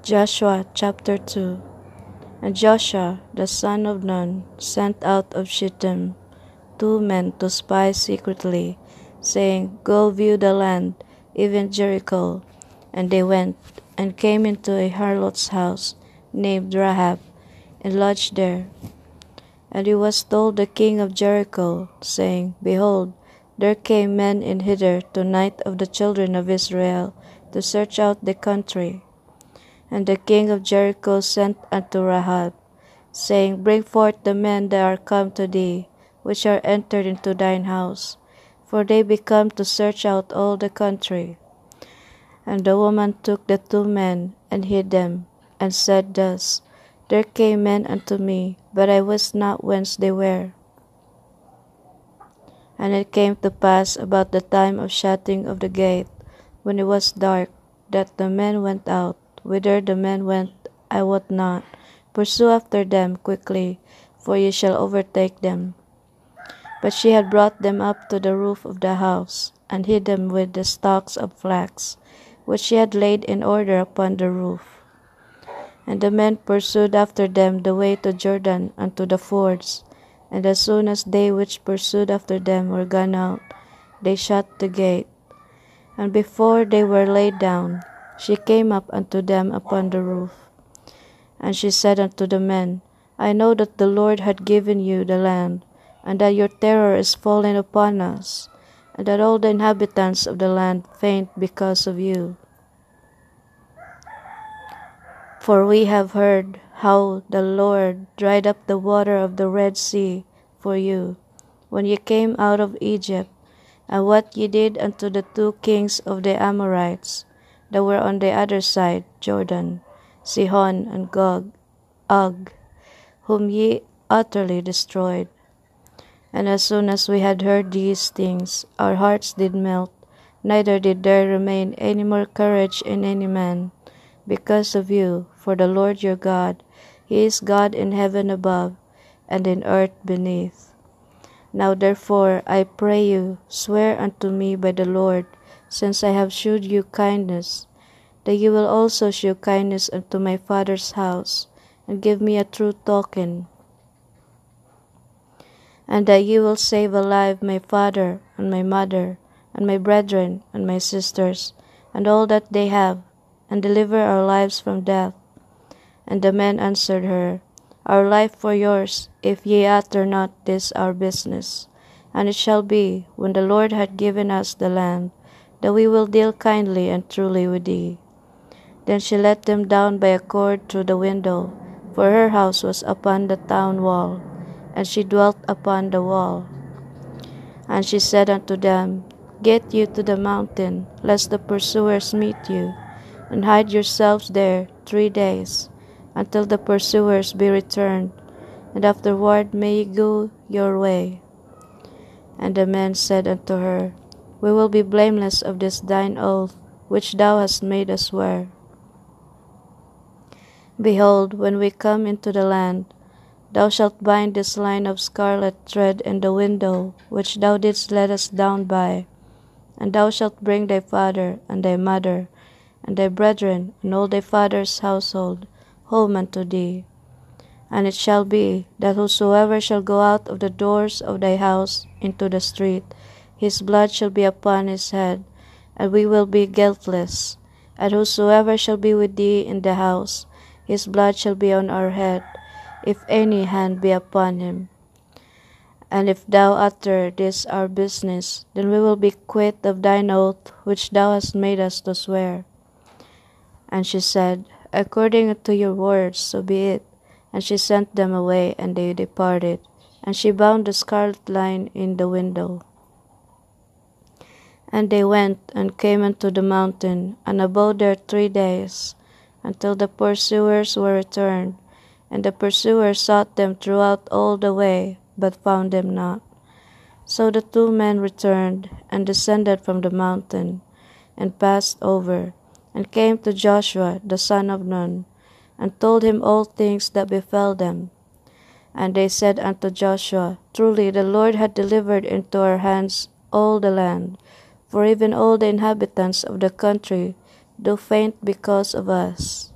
Joshua chapter 2. And Joshua the son of Nun sent out of Shittim 2 men to spy secretly, saying, Go view the land, even Jericho. And they went, and came into a harlot's house, named Rahab, and lodged there. And it was told the king of Jericho, saying, Behold, there came men in hither tonight of the children of Israel, to search out the country. And the king of Jericho sent unto Rahab, saying, Bring forth the men that are come to thee, which are entered into thine house, for they be come to search out all the country. And the woman took the 2 men, and hid them, and said thus, There came men unto me, but I wist not whence they were. And it came to pass about the time of shutting of the gate, when it was dark, that the men went out. Whither the men went, I wot not. Pursue after them quickly, for ye shall overtake them. But she had brought them up to the roof of the house, and hid them with the stalks of flax, which she had laid in order upon the roof. And the men pursued after them the way to Jordan unto the fords. And as soon as they which pursued after them were gone out, they shut the gate. And before they were laid down, she came up unto them upon the roof. And she said unto the men, I know that the Lord hath given you the land, and that your terror is fallen upon us, and that all the inhabitants of the land faint because of you. For we have heard how the Lord dried up the water of the Red Sea for you, when ye came out of Egypt, and what ye did unto the 2 kings of the Amorites, that were on the other side Jordan, Sihon and Og, whom ye utterly destroyed. And as soon as we had heard these things, our hearts did melt, neither did there remain any more courage in any man, because of you, for the Lord your God, He is God in heaven above, and in earth beneath. Now therefore, I pray you, swear unto me by the Lord, since I have shewed you kindness, that you will also shew kindness unto my father's house, and give me a true token, and that you will save alive my father, and my mother, and my brethren, and my sisters, and all that they have, and deliver our lives from death. And the men answered her, Our life for yours, if ye utter not this our business. And it shall be, when the Lord hath given us the land, that we will deal kindly and truly with thee. Then she let them down by a cord through the window, for her house was upon the town wall, and she dwelt upon the wall. And she said unto them, Get you to the mountain, lest the pursuers meet you, and hide yourselves there 3 days, until the pursuers be returned, and afterward may ye go your way. And the men said unto her, We will be blameless of this thine oath, which thou hast made us swear. Behold, when we come into the land, thou shalt bind this line of scarlet thread in the window which thou didst let us down by, and thou shalt bring thy father, and thy mother, and thy brethren, and all thy father's household, home unto thee. And it shall be, that whosoever shall go out of the doors of thy house into the street, his blood shall be upon his head, and we will be guiltless. And whosoever shall be with thee in the house, his blood shall be on our head, if any hand be upon him. And if thou utter this our business, then we will be quit of thine oath which thou hast made us to swear. And she said, According to your words, so be it. And she sent them away, and they departed. And she bound the scarlet line in the window. And they went, and came unto the mountain, and abode there 3 days, until the pursuers were returned. And the pursuers sought them throughout all the way, but found them not. So the 2 men returned, and descended from the mountain, and passed over, and came to Joshua the son of Nun, and told him all things that befell them. And they said unto Joshua, Truly the Lord hath delivered into our hands all the land, for even all the inhabitants of the country do faint because of us.